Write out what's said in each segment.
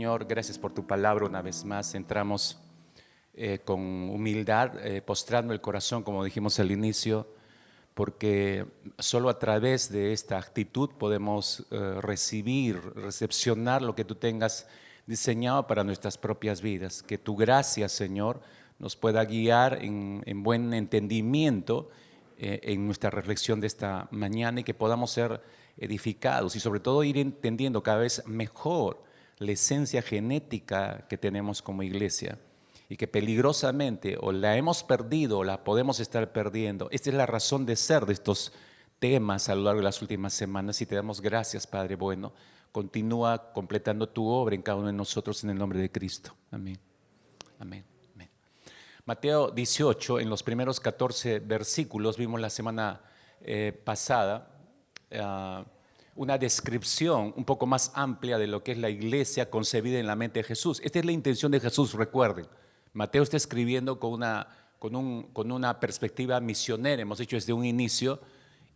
Señor, gracias por tu palabra una vez más. Entramos con humildad, postrando el corazón, como dijimos al inicio, porque solo a través de esta actitud podemos recepcionar lo que tú tengas diseñado para nuestras propias vidas. Que tu gracia, Señor, nos pueda guiar en buen entendimiento en nuestra reflexión de esta mañana y que podamos ser edificados y sobre todo ir entendiendo cada vez mejor la esencia genética que tenemos como iglesia y que peligrosamente o la hemos perdido o la podemos estar perdiendo. Esta es la razón de ser de estos temas a lo largo de las últimas semanas y te damos gracias, Padre bueno. Continúa completando tu obra en cada uno de nosotros en el nombre de Cristo. Amén. Amén. Amén. Mateo 18, en los primeros 14 versículos, vimos la semana pasada una descripción un poco más amplia de lo que es la iglesia concebida en la mente de Jesús. Esta es la intención de Jesús, recuerden. Mateo está escribiendo con una perspectiva misionera, hemos dicho desde un inicio,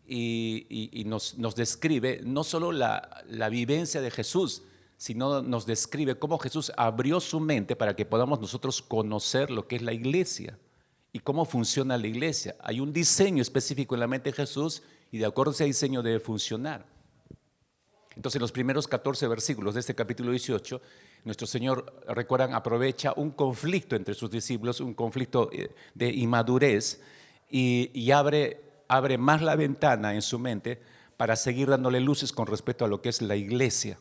y nos describe no solo la vivencia de Jesús, sino nos describe cómo Jesús abrió su mente para que podamos nosotros conocer lo que es la iglesia y cómo funciona la iglesia. Hay un diseño específico en la mente de Jesús y de acuerdo a ese diseño debe funcionar. Entonces, en los primeros 14 versículos de este capítulo 18, nuestro Señor, recuerdan, aprovecha un conflicto entre sus discípulos, un conflicto de inmadurez y abre más la ventana en su mente para seguir dándole luces con respecto a lo que es la iglesia.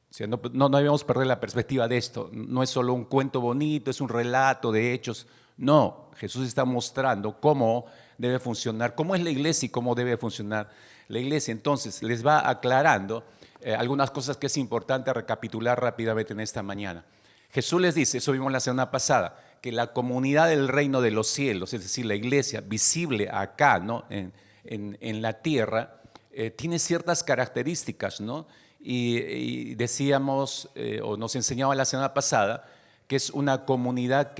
O sea, no debemos perder la perspectiva de esto. No es solo un cuento bonito, es un relato de hechos. No, Jesús está mostrando cómo debe funcionar, cómo es la iglesia y cómo debe funcionar la iglesia. Entonces, les va aclarando algunas cosas que es importante recapitular rápidamente en esta mañana. Jesús les dice, eso vimos la semana pasada, que la comunidad del reino de los cielos, es decir, la iglesia visible acá, ¿no? en la tierra, tiene ciertas características, ¿no? Y decíamos, o nos enseñaba la semana pasada, que es una comunidad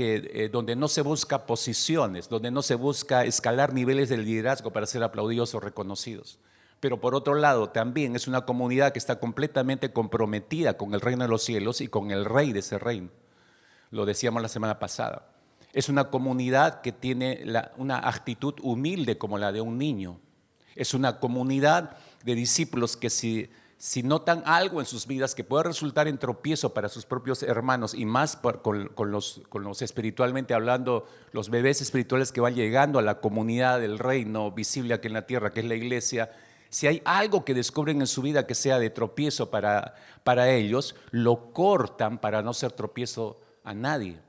donde no se busca posiciones, donde no se busca escalar niveles de liderazgo para ser aplaudidos o reconocidos. Pero por otro lado, también es una comunidad que está completamente comprometida con el reino de los cielos y con el rey de ese reino. Lo decíamos la semana pasada. Es una comunidad que tiene una actitud humilde como la de un niño. Es una comunidad de discípulos que si notan algo en sus vidas que puede resultar en tropiezo para sus propios hermanos y más con los espiritualmente hablando, los bebés espirituales que van llegando a la comunidad del reino visible aquí en la tierra, que es la iglesia, si hay algo que descubren en su vida que sea de tropiezo para ellos, lo cortan para no ser tropiezo a nadie.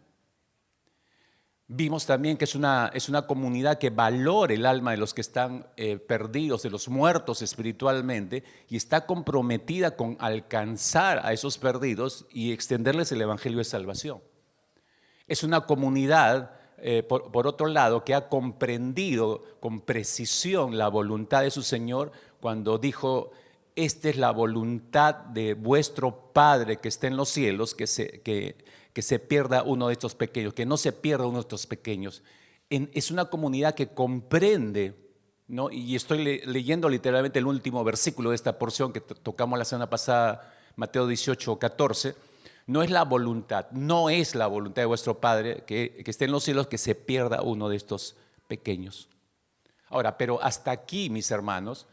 Vimos también que es una comunidad que valora el alma de los que están perdidos, de los muertos espiritualmente, y está comprometida con alcanzar a esos perdidos y extenderles el evangelio de salvación. Es una comunidad, por otro lado, que ha comprendido con precisión la voluntad de su Señor cuando dijo: esta es la voluntad de vuestro Padre que está en los cielos, que se pierda uno de estos pequeños, que no se pierda uno de estos pequeños. Es una comunidad que comprende, ¿no? Y estoy leyendo literalmente el último versículo de esta porción que tocamos la semana pasada, Mateo 18, 14. No es la voluntad de vuestro Padre que esté en los cielos que se pierda uno de estos pequeños. Ahora, pero hasta aquí, mis hermanos,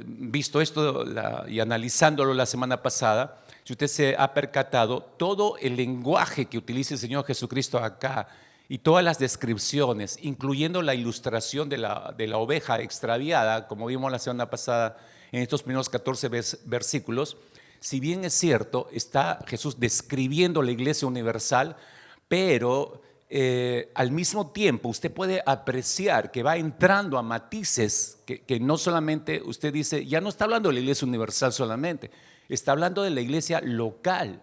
visto esto y analizándolo la semana pasada, si usted se ha percatado, todo el lenguaje que utiliza el Señor Jesucristo acá y todas las descripciones, incluyendo la ilustración de la oveja extraviada, como vimos la semana pasada en estos primeros 14 versículos, si bien es cierto, está Jesús describiendo la iglesia universal, pero al mismo tiempo usted puede apreciar que va entrando a matices que no solamente usted dice, ya no está hablando de la iglesia universal solamente, está hablando de la iglesia local.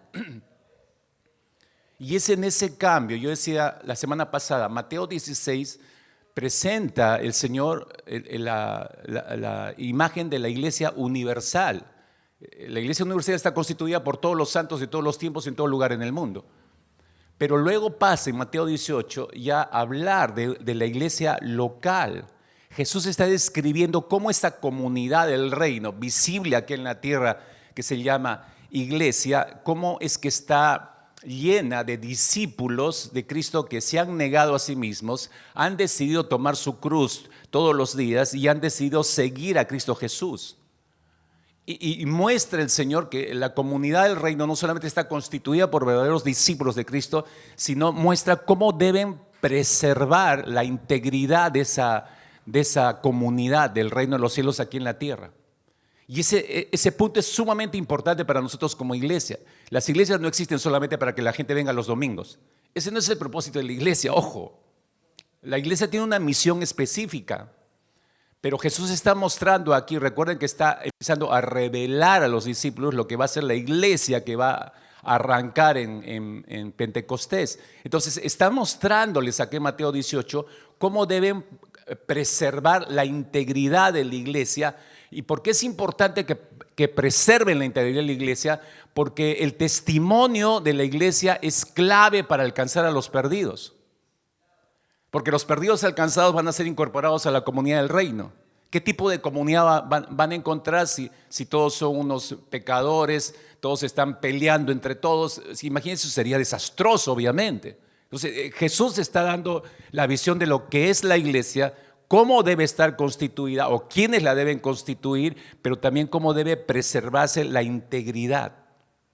Y es en ese cambio, yo decía la semana pasada, Mateo 16 presenta el Señor la imagen de la iglesia universal. La iglesia universal está constituida por todos los santos de todos los tiempos en todo lugar en el mundo. Pero luego pasa en Mateo 18 ya a hablar de la iglesia local. Jesús está describiendo cómo esta comunidad del reino, visible aquí en la tierra, que se llama iglesia, cómo es que está llena de discípulos de Cristo que se han negado a sí mismos, han decidido tomar su cruz todos los días y han decidido seguir a Cristo Jesús. Y muestra el Señor que la comunidad del reino no solamente está constituida por verdaderos discípulos de Cristo, sino muestra cómo deben preservar la integridad de esa comunidad del reino de los cielos aquí en la tierra. Y ese punto es sumamente importante para nosotros como iglesia. Las iglesias no existen solamente para que la gente venga los domingos. Ese no es el propósito de la iglesia, ojo. La iglesia tiene una misión específica. Pero Jesús está mostrando aquí, recuerden que está empezando a revelar a los discípulos lo que va a ser la iglesia que va a arrancar en Pentecostés. Entonces está mostrándoles aquí en Mateo 18 cómo deben preservar la integridad de la iglesia. ¿Y por qué es importante que preserven la integridad de la iglesia? Porque el testimonio de la iglesia es clave para alcanzar a los perdidos. Porque los perdidos alcanzados van a ser incorporados a la comunidad del reino. ¿Qué tipo de comunidad van a encontrar si todos son unos pecadores, todos están peleando entre todos? Imagínense, eso sería desastroso, obviamente. Entonces, Jesús está dando la visión de lo que es la iglesia, cómo debe estar constituida o quiénes la deben constituir, pero también cómo debe preservarse la integridad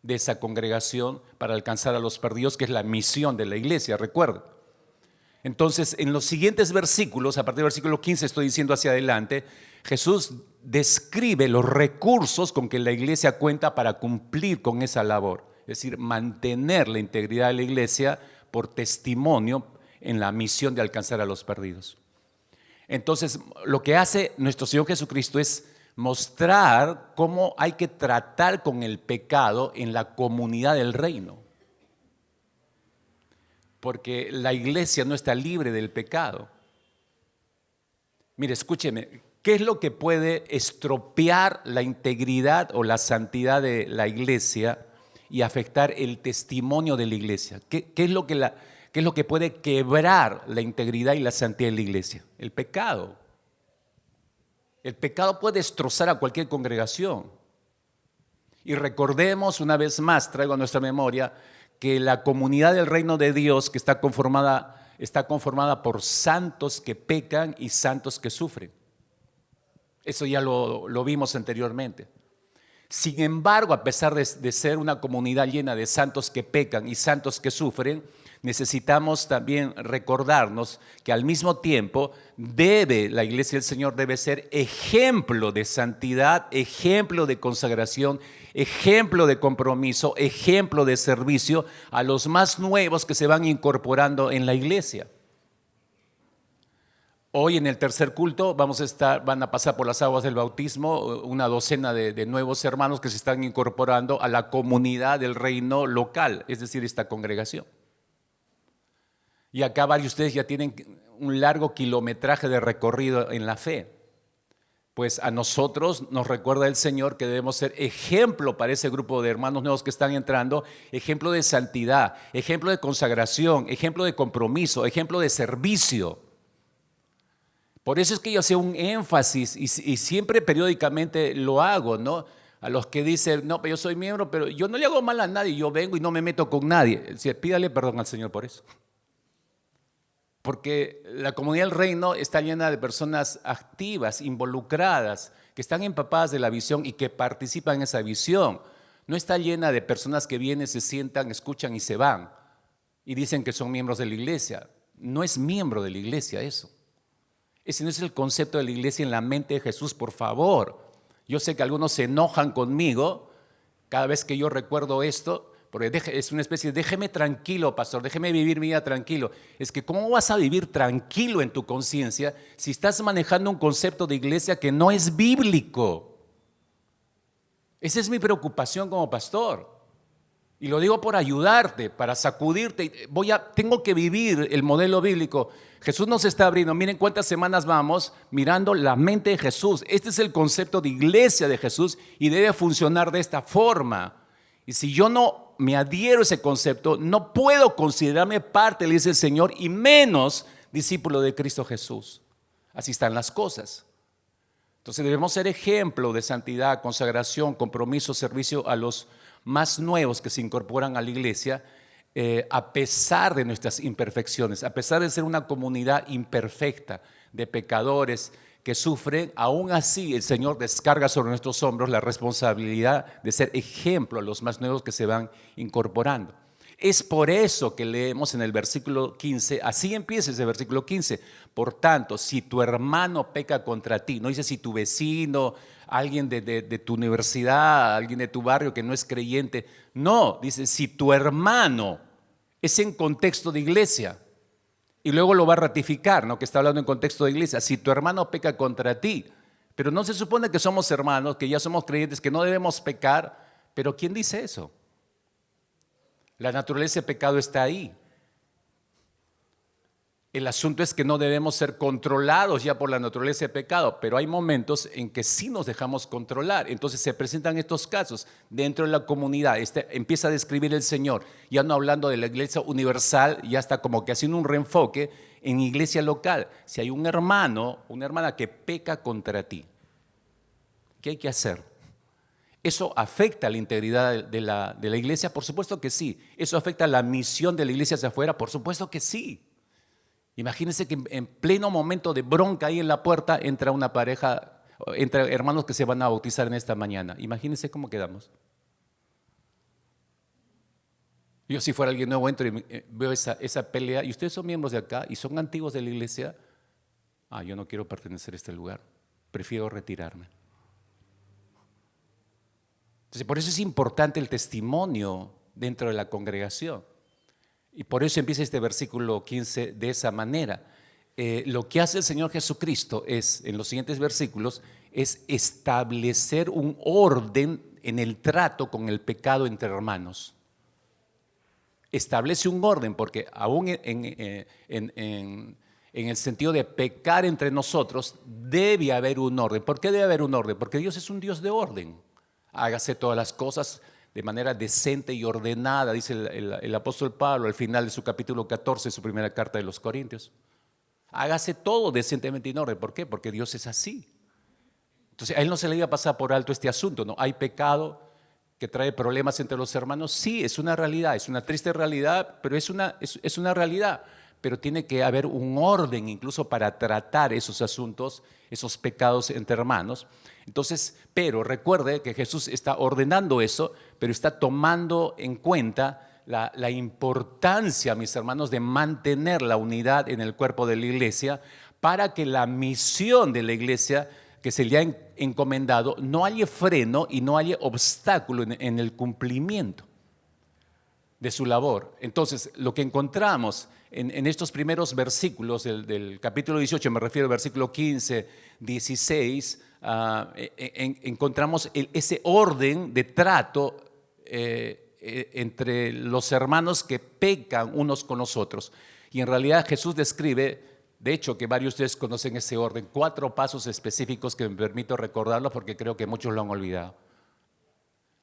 de esa congregación para alcanzar a los perdidos, que es la misión de la iglesia, recuerden. Entonces, en los siguientes versículos, a partir del versículo 15 estoy diciendo hacia adelante, Jesús describe los recursos con que la iglesia cuenta para cumplir con esa labor. Es decir, mantener la integridad de la iglesia por testimonio en la misión de alcanzar a los perdidos. Entonces, lo que hace nuestro Señor Jesucristo es mostrar cómo hay que tratar con el pecado en la comunidad del reino. Porque la iglesia no está libre del pecado. Mire, escúcheme, ¿qué es lo que puede estropear la integridad o la santidad de la iglesia y afectar el testimonio de la iglesia? ¿Qué es lo que puede quebrar la integridad y la santidad de la iglesia? El pecado. El pecado puede destrozar a cualquier congregación. Y recordemos una vez más, traigo a nuestra memoria, que la comunidad del reino de Dios que está conformada por santos que pecan y santos que sufren. Eso ya lo vimos anteriormente. Sin embargo, a pesar de ser una comunidad llena de santos que pecan y santos que sufren, necesitamos también recordarnos que al mismo tiempo la iglesia del Señor debe ser ejemplo de santidad, ejemplo de consagración, ejemplo de compromiso, ejemplo de servicio a los más nuevos que se van incorporando en la iglesia. Hoy en el tercer culto van a pasar por las aguas del bautismo una docena de nuevos hermanos que se están incorporando a la comunidad del reino local, es decir, esta congregación. Y acá varios de ustedes ya tienen un largo kilometraje de recorrido en la fe. Pues a nosotros nos recuerda el Señor que debemos ser ejemplo para ese grupo de hermanos nuevos que están entrando, ejemplo de santidad, ejemplo de consagración, ejemplo de compromiso, ejemplo de servicio. Por eso es que yo hacía un énfasis y siempre periódicamente lo hago, ¿no? A los que dicen, no, pero yo soy miembro, pero yo no le hago mal a nadie, yo vengo y no me meto con nadie. Es decir, pídale perdón al Señor por eso. Porque la comunidad del reino está llena de personas activas, involucradas, que están empapadas de la visión y que participan en esa visión. No está llena de personas que vienen, se sientan, escuchan y se van y dicen que son miembros de la iglesia. No es miembro de la iglesia eso. Ese no es el concepto de la iglesia en la mente de Jesús, por favor. Yo sé que algunos se enojan conmigo cada vez que yo recuerdo esto, porque es una especie de déjeme tranquilo, pastor, déjeme vivir mi vida tranquilo. Es que ¿cómo vas a vivir tranquilo en tu conciencia si estás manejando un concepto de iglesia que no es bíblico? Esa es mi preocupación como pastor. Y lo digo por ayudarte, para sacudirte. Tengo que vivir el modelo bíblico. Jesús nos está abriendo. Miren cuántas semanas vamos mirando la mente de Jesús. Este es el concepto de iglesia de Jesús y debe funcionar de esta forma. Y si yo no me adhiero a ese concepto, no puedo considerarme parte, le dice el Señor, y menos discípulo de Cristo Jesús. Así están las cosas. Entonces debemos ser ejemplo de santidad, consagración, compromiso, servicio a los más nuevos que se incorporan a la iglesia, a pesar de nuestras imperfecciones, a pesar de ser una comunidad imperfecta de pecadores que sufren, aún así el Señor descarga sobre nuestros hombros la responsabilidad de ser ejemplo a los más nuevos que se van incorporando. Es por eso que leemos en el versículo 15, así empieza ese versículo 15, por tanto, si tu hermano peca contra ti, no dice si tu vecino, alguien de tu universidad, alguien de tu barrio que no es creyente, no, dice si tu hermano, es en contexto de iglesia, y luego lo va a ratificar, ¿no? Que está hablando en contexto de iglesia, si tu hermano peca contra ti, pero no se supone que somos hermanos, que ya somos creyentes, que no debemos pecar, pero ¿quién dice eso? La naturaleza de pecado está ahí. El asunto es que no debemos ser controlados ya por la naturaleza de pecado, pero hay momentos en que sí nos dejamos controlar. Entonces se presentan estos casos dentro de la comunidad. Empieza a describir el Señor, ya no hablando de la iglesia universal, ya está como que haciendo un reenfoque en iglesia local. Si hay un hermano, una hermana que peca contra ti, ¿qué hay que hacer? ¿Eso afecta la integridad de la iglesia? Por supuesto que sí. ¿Eso afecta la misión de la iglesia hacia afuera? Por supuesto que sí. Imagínense que en pleno momento de bronca ahí en la puerta entra una pareja, entra hermanos que se van a bautizar en esta mañana. Imagínense cómo quedamos. Yo si fuera alguien nuevo entro y veo esa pelea y ustedes son miembros de acá y son antiguos de la iglesia. Yo no quiero pertenecer a este lugar, prefiero retirarme. Entonces, por eso es importante el testimonio dentro de la congregación. Y por eso empieza este versículo 15 de esa manera. Lo que hace el Señor Jesucristo es, en los siguientes versículos, es establecer un orden en el trato con el pecado entre hermanos. Establece un orden, porque aún en el sentido de pecar entre nosotros, debe haber un orden. ¿Por qué debe haber un orden? Porque Dios es un Dios de orden. Hágase todas las cosas de manera decente y ordenada, dice el apóstol Pablo al final de su capítulo 14, su primera carta de los Corintios. Hágase todo decentemente y en orden. ¿Por qué? Porque Dios es así. Entonces a él no se le iba a pasar por alto este asunto, ¿no? Hay pecado que trae problemas entre los hermanos. Sí, es una realidad, es una triste realidad, pero es una realidad. Pero tiene que haber un orden incluso para tratar esos asuntos, esos pecados entre hermanos. Entonces, pero recuerde que Jesús está ordenando eso, pero está tomando en cuenta la importancia, mis hermanos, de mantener la unidad en el cuerpo de la iglesia para que la misión de la iglesia que se le ha encomendado no haya freno y no haya obstáculo en el cumplimiento de su labor. Entonces, lo que encontramos en estos primeros versículos del capítulo 18, me refiero al versículo 15, 16, encontramos ese orden de trato entre los hermanos que pecan unos con los otros. Y en realidad Jesús describe, de hecho que varios de ustedes conocen ese orden, 4 pasos específicos que me permito recordarlos porque creo que muchos lo han olvidado.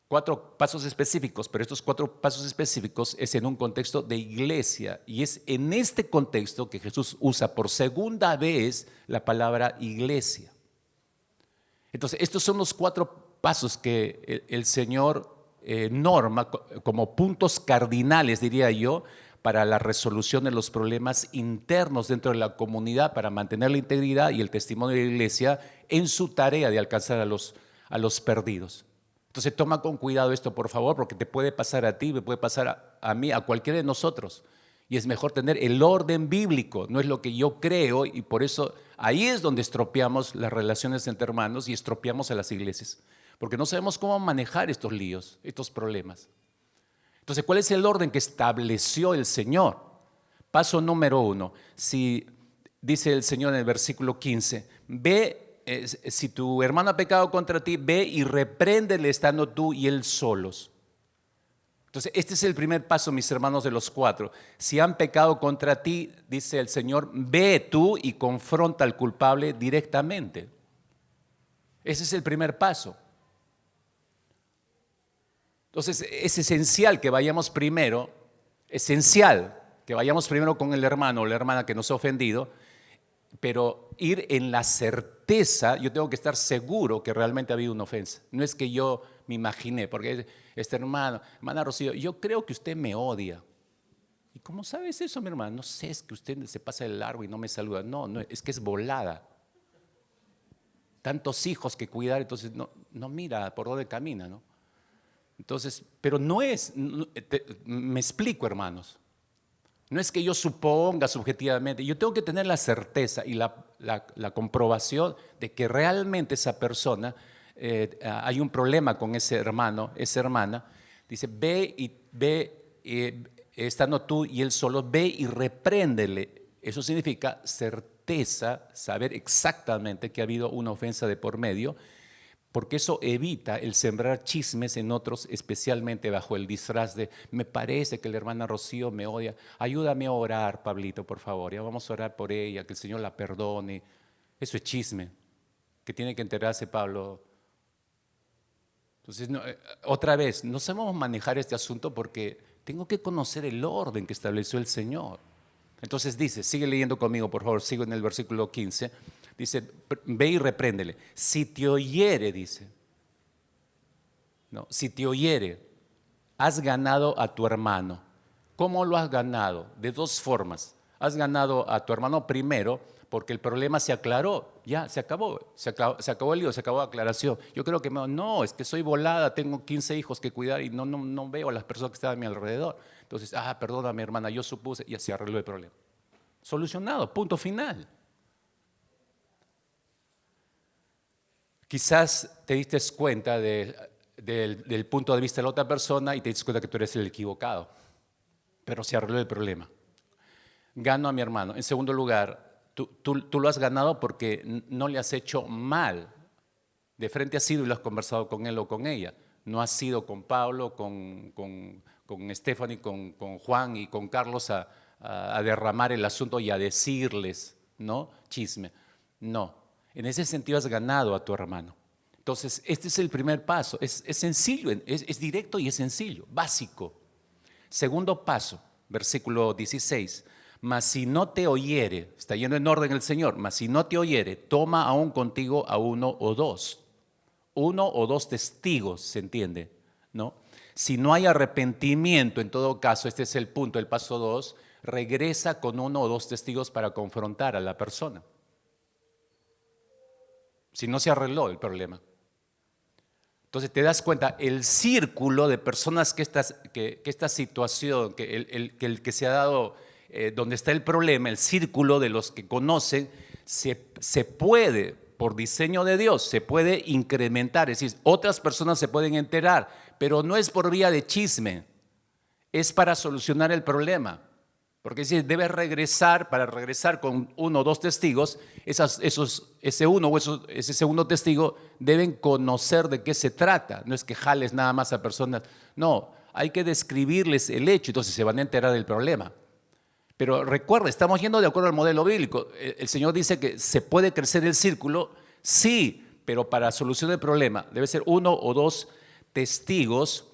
4 pasos específicos, pero estos 4 pasos específicos es en un contexto de iglesia y es en este contexto que Jesús usa por segunda vez la palabra iglesia. Entonces, estos son los 4 pasos que el Señor norma como puntos cardinales, diría yo, para la resolución de los problemas internos dentro de la comunidad, para mantener la integridad y el testimonio de la iglesia en su tarea de alcanzar a los perdidos. Entonces toma con cuidado esto, por favor, porque te puede pasar a ti, me puede pasar a mí, a cualquiera de nosotros. Y es mejor tener el orden bíblico, no es lo que yo creo, y por eso ahí es donde estropeamos las relaciones entre hermanos y estropeamos a las iglesias, porque no sabemos cómo manejar estos líos, estos problemas. Entonces, ¿cuál es el orden que estableció el Señor? Paso número 1, si dice el Señor en el versículo 15, si tu hermano ha pecado contra ti, ve y repréndele estando tú y él solos. Entonces, este es el primer paso, mis hermanos, de los 4. Si han pecado contra ti, dice el Señor, ve tú y confronta al culpable directamente. Ese es el primer paso. Entonces, es esencial que vayamos primero con el hermano o la hermana que nos ha ofendido, pero ir en la certeza, yo tengo que estar seguro que realmente ha habido una ofensa. No es que yo me imaginé, porque hermana Rocío, yo creo que usted me odia. ¿Y cómo sabes eso, mi hermano? No sé, es que usted se pasa de largo y no me saluda. No, no, es que es volada. Tantos hijos que cuidar, entonces no mira por dónde camina, ¿no? Entonces, pero me explico, hermanos. No es que yo suponga subjetivamente, yo tengo que tener la certeza y la comprobación de que realmente esa persona, hay un problema con ese hermano, esa hermana. Dice, estando tú y él solo, ve y repréndele. Eso significa certeza, saber exactamente que ha habido una ofensa de por medio, porque eso evita el sembrar chismes en otros, especialmente bajo el disfraz de, me parece que la hermana Rocío me odia, ayúdame a orar, Pablito, por favor, ya vamos a orar por ella, que el Señor la perdone. Eso es chisme, que tiene que enterarse Pablo. Entonces, otra vez, no sabemos manejar este asunto porque tengo que conocer el orden que estableció el Señor. Entonces dice, sigue leyendo conmigo, por favor, sigo en el versículo 15. Dice, ve y repréndele. Si te oyere, dice. No, si te oyere, has ganado a tu hermano. ¿Cómo lo has ganado? De dos formas. Has ganado a tu hermano primero porque el problema se aclaró. Ya, se acabó el lío, se acabó la aclaración. Yo creo que no, es que soy volada, tengo 15 hijos que cuidar y no veo a las personas que están a mi alrededor. Entonces, perdóname hermana, yo supuse, y se arregló el problema. Solucionado, punto final. Quizás te diste cuenta del punto de vista de la otra persona y te diste cuenta que tú eres el equivocado, pero se arregló el problema. Gano a mi hermano. En segundo lugar, tú lo has ganado porque no le has hecho mal. De frente has ido y lo has conversado con él o con ella. No has sido con Pablo, con Stephanie, con Juan y con Carlos a derramar el asunto y a decirles, ¿no? Chisme. No. En ese sentido has ganado a tu hermano. Entonces, este es el primer paso. Es sencillo, es directo y es sencillo, básico. Segundo paso, versículo 16. Mas si no te oyere, está yendo en orden el Señor, mas si no te oyere, toma aún contigo a uno o dos. Uno o dos testigos, ¿se entiende? ¿No? Si no hay arrepentimiento, en todo caso, este es el punto, el paso 2, regresa con uno o dos testigos para confrontar a la persona. Si no se arregló el problema. Entonces te das cuenta, el círculo de personas que esta situación, que el que se ha dado, donde está el problema, el círculo de los que conocen, se puede, por diseño de Dios, se puede incrementar. Es decir, otras personas se pueden enterar, pero no es por vía de chisme, es para solucionar el problema. Porque si debes regresar, para regresar con uno o dos testigos, ese uno o ese segundo testigo deben conocer de qué se trata. No es que jales nada más a personas. No, hay que describirles el hecho, entonces se van a enterar del problema. Pero recuerda, estamos yendo de acuerdo al modelo bíblico. El Señor dice que se puede crecer el círculo, sí, pero para solucionar el problema debe ser uno o dos testigos.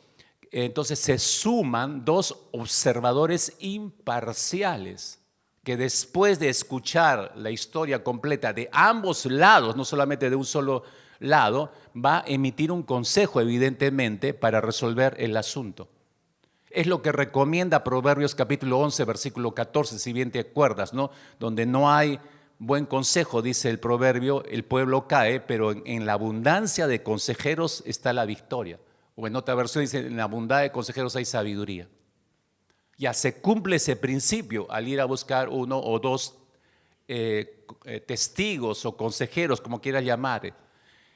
Entonces se suman dos observadores imparciales que después de escuchar la historia completa de ambos lados, no solamente de un solo lado, va a emitir un consejo evidentemente para resolver el asunto. Es lo que recomienda Proverbios capítulo 11, versículo 14, si bien te acuerdas, ¿no? Donde no hay buen consejo, dice el proverbio, el pueblo cae, pero en la abundancia de consejeros está la victoria. O en otra versión dice, en la abundancia de consejeros hay sabiduría. Ya se cumple ese principio al ir a buscar uno o dos testigos o consejeros, como quieras llamar.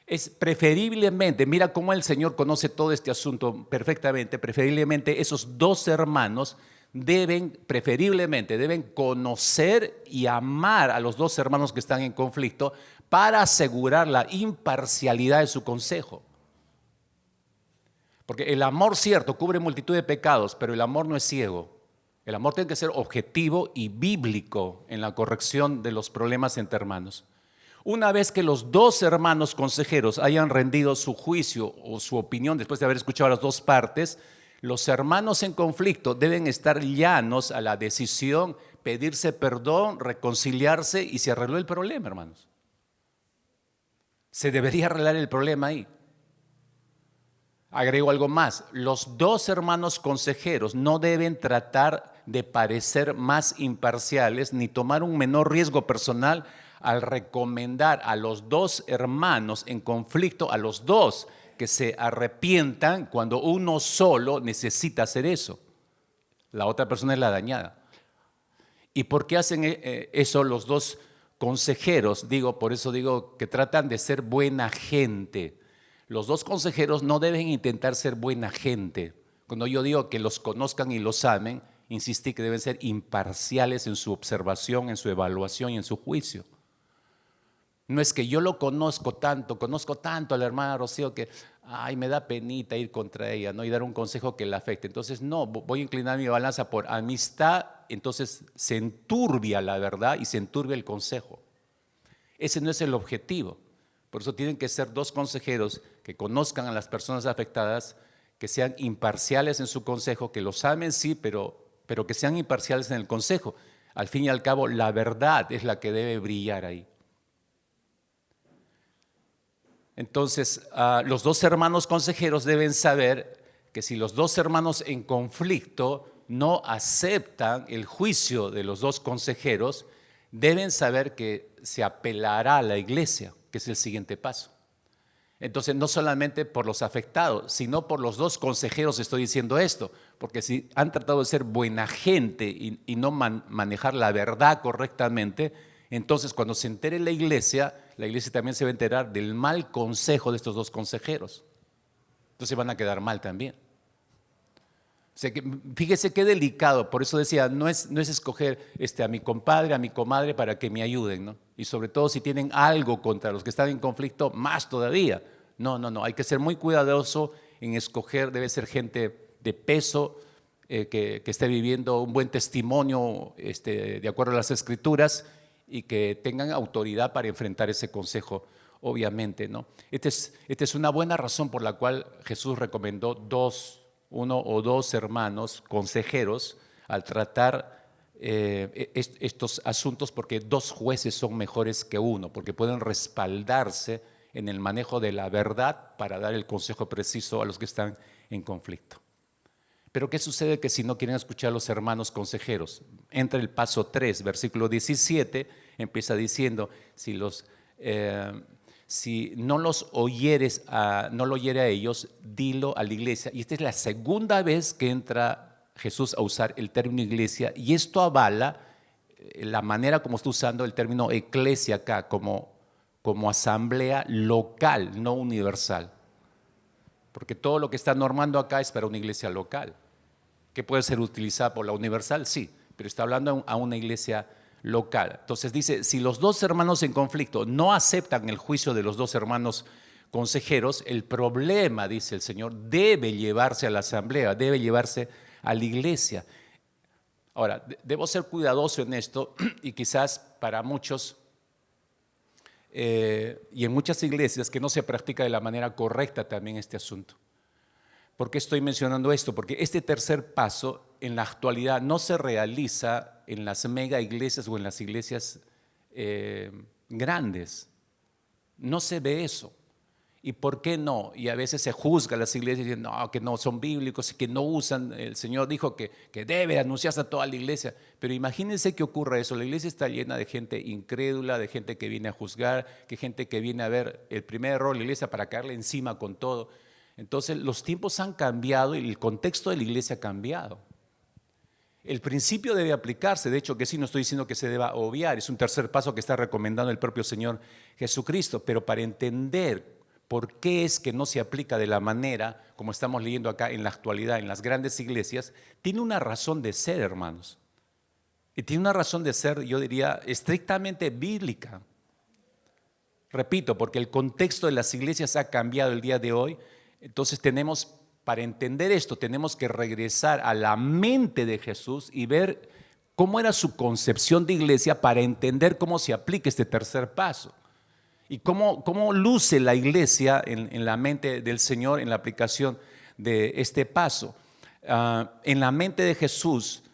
Es preferiblemente, mira cómo el Señor conoce todo este asunto perfectamente, preferiblemente esos dos hermanos preferiblemente deben conocer y amar a los dos hermanos que están en conflicto para asegurar la imparcialidad de su consejo. Porque el amor, cierto, cubre multitud de pecados, pero el amor no es ciego. El amor tiene que ser objetivo y bíblico en la corrección de los problemas entre hermanos. Una vez que los dos hermanos consejeros hayan rendido su juicio o su opinión después de haber escuchado a las dos partes, los hermanos en conflicto deben estar llanos a la decisión, pedirse perdón, reconciliarse y se arregló el problema, hermanos. Se debería arreglar el problema ahí. Agrego algo más, los dos hermanos consejeros no deben tratar de parecer más imparciales ni tomar un menor riesgo personal al recomendar a los dos hermanos en conflicto, a los dos que se arrepientan cuando uno solo necesita hacer eso. La otra persona es la dañada. ¿Y por qué hacen eso los dos consejeros? Por eso digo que tratan de ser buena gente. Los dos consejeros no deben intentar ser buena gente. Cuando yo digo que los conozcan y los amen, insistí que deben ser imparciales en su observación, en su evaluación y en su juicio. No es que yo lo conozco tanto a la hermana Rocío que me da penita ir contra ella, ¿no? Y dar un consejo que la afecte. Entonces, no, voy a inclinar mi balanza por amistad, entonces se enturbia la verdad y se enturbia el consejo. Ese no es el objetivo. Por eso tienen que ser dos consejeros que conozcan a las personas afectadas, que sean imparciales en su consejo, que los amen, sí, pero que sean imparciales en el consejo. Al fin y al cabo, la verdad es la que debe brillar ahí. Entonces, los dos hermanos consejeros deben saber que si los dos hermanos en conflicto no aceptan el juicio de los dos consejeros, deben saber que se apelará a la iglesia, que es el siguiente paso. Entonces, no solamente por los afectados, sino por los dos consejeros estoy diciendo esto, porque si han tratado de ser buena gente y no manejar la verdad correctamente, entonces cuando se entere la iglesia también se va a enterar del mal consejo de estos dos consejeros. Entonces van a quedar mal también. O sea que, fíjese qué delicado, por eso decía, no es escoger a mi compadre, a mi comadre para que me ayuden, ¿no? Y sobre todo si tienen algo contra los que están en conflicto, más todavía. No, hay que ser muy cuidadoso en escoger, debe ser gente de peso, que esté viviendo un buen testimonio de acuerdo a las Escrituras y que tengan autoridad para enfrentar ese consejo, obviamente, ¿no? Esta es una buena razón por la cual Jesús recomendó uno o dos hermanos consejeros al tratar estos asuntos, porque dos jueces son mejores que uno, porque pueden respaldarse en el manejo de la verdad para dar el consejo preciso a los que están en conflicto. Pero ¿qué sucede que si no quieren escuchar a los hermanos consejeros? Entra el paso 3, versículo 17, empieza diciendo, si no los oyeres, no lo oyere a ellos, dilo a la iglesia. Y esta es la segunda vez que entra Jesús a usar el término iglesia, y esto avala la manera como está usando el término eclesia acá, como asamblea local, no universal. Porque todo lo que está normando acá es para una iglesia local, que puede ser utilizada por la universal, sí, pero está hablando a una iglesia local. Entonces dice, si los dos hermanos en conflicto no aceptan el juicio de los dos hermanos consejeros, el problema, dice el Señor, debe llevarse a la asamblea, debe llevarse a la iglesia. Ahora, debo ser cuidadoso en esto, y quizás para muchos y en muchas iglesias que no se practica de la manera correcta también este asunto. ¿Por qué estoy mencionando esto? Porque este tercer paso en la actualidad no se realiza en las mega iglesias o en las iglesias grandes. No se ve eso. ¿Y por qué no? Y a veces se juzga a las iglesias diciendo que no son bíblicos y que no usan. El Señor dijo que debe anunciarse a toda la iglesia. Pero imagínense que ocurra eso. La iglesia está llena de gente incrédula, de gente que viene a juzgar, que gente que viene a ver el primer error de la iglesia para caerle encima con todo. Entonces los tiempos han cambiado y el contexto de la iglesia ha cambiado. El principio debe aplicarse, de hecho que sí, no estoy diciendo que se deba obviar, es un tercer paso que está recomendando el propio Señor Jesucristo, pero para entender por qué es que no se aplica de la manera como estamos leyendo acá en la actualidad en las grandes iglesias, tiene una razón de ser, hermanos. Y tiene una razón de ser, yo diría, estrictamente bíblica. Repito, porque el contexto de las iglesias ha cambiado el día de hoy, entonces para entender esto, tenemos que regresar a la mente de Jesús y ver cómo era su concepción de iglesia para entender cómo se aplica este tercer paso. Y cómo luce la iglesia en la mente del Señor en la aplicación de este paso. En la mente de Jesús,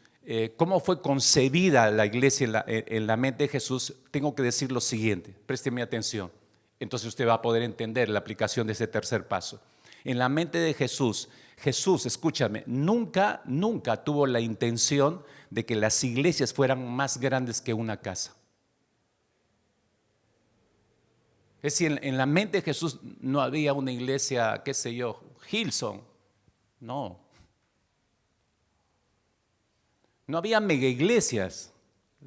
cómo fue concebida la iglesia en la mente de Jesús, tengo que decir lo siguiente, présteme atención. Entonces usted va a poder entender la aplicación de ese tercer paso. En la mente de Jesús, Jesús, escúchame, nunca tuvo la intención de que las iglesias fueran más grandes que una casa. Es decir, en la mente de Jesús no había una iglesia, qué sé yo, Hillsong, no. No había mega iglesias.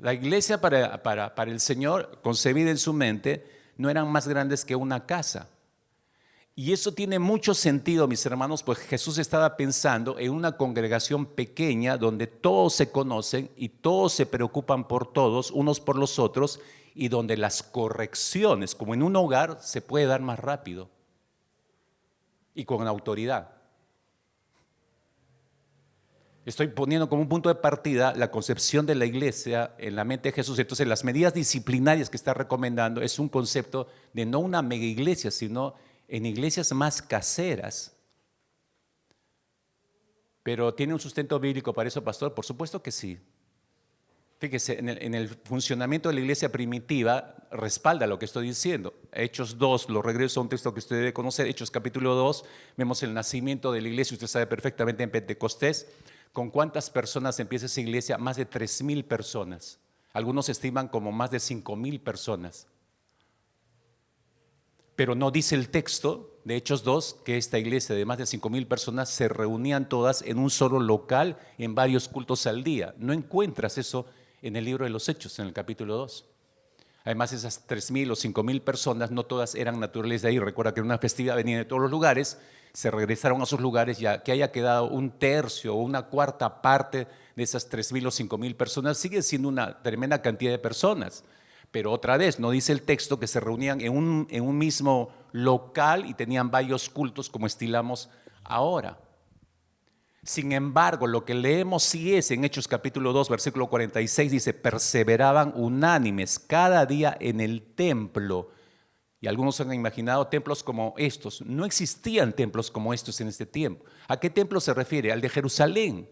La iglesia para el Señor, concebida en su mente, no eran más grandes que una casa. Y eso tiene mucho sentido, mis hermanos, pues Jesús estaba pensando en una congregación pequeña donde todos se conocen y todos se preocupan por todos, unos por los otros, y donde las correcciones, como en un hogar, se puede dar más rápido y con autoridad. Estoy poniendo como un punto de partida la concepción de la iglesia en la mente de Jesús. Entonces, las medidas disciplinarias que está recomendando es un concepto de no una mega iglesia, sino en iglesias más caseras. ¿Pero tiene un sustento bíblico para eso, pastor? Por supuesto que sí. Fíjese, en el funcionamiento de la iglesia primitiva respalda lo que estoy diciendo. Hechos 2, lo regreso a un texto que usted debe conocer. Hechos capítulo 2, vemos el nacimiento de la iglesia. Usted sabe perfectamente en Pentecostés. ¿Con cuántas personas empieza esa iglesia? Más de 3,000 personas. Algunos estiman como más de 5,000 personas. Pero no dice el texto de Hechos 2 que esta iglesia de más de 5,000 personas se reunían todas en un solo local en varios cultos al día. No encuentras eso en el libro de los Hechos, en el capítulo 2. Además, esas 3,000 o 5,000 personas no todas eran naturales de ahí. Recuerda que en una festividad venían de todos los lugares, se regresaron a sus lugares, ya que haya quedado un tercio o una cuarta parte de esas 3,000 o 5,000 personas, sigue siendo una tremenda cantidad de personas. Pero otra vez, no dice el texto que se reunían en un mismo local y tenían varios cultos como estilamos ahora. Sin embargo, lo que leemos sí es en Hechos capítulo 2, versículo 46, dice, perseveraban unánimes cada día en el templo. Y algunos han imaginado templos como estos. No existían templos como estos en este tiempo. ¿A qué templo se refiere? Al de Jerusalén.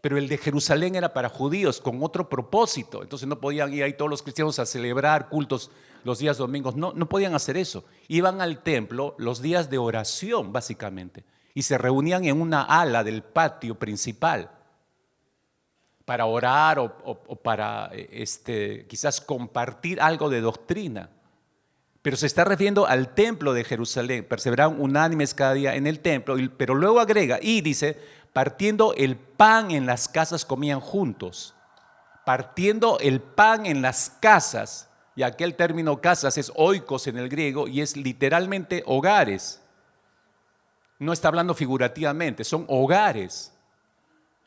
Pero el de Jerusalén era para judíos con otro propósito. Entonces no podían ir ahí todos los cristianos a celebrar cultos los días domingos. No podían hacer eso. Iban al templo los días de oración, básicamente. Y se reunían en una ala del patio principal para orar o para quizás compartir algo de doctrina. Pero se está refiriendo al templo de Jerusalén. Perseveraban unánimes cada día en el templo, pero luego agrega y dice, partiendo el pan en las casas comían juntos. Partiendo el pan en las casas, y aquel término casas es oikos en el griego y es literalmente hogares. No está hablando figurativamente, son hogares.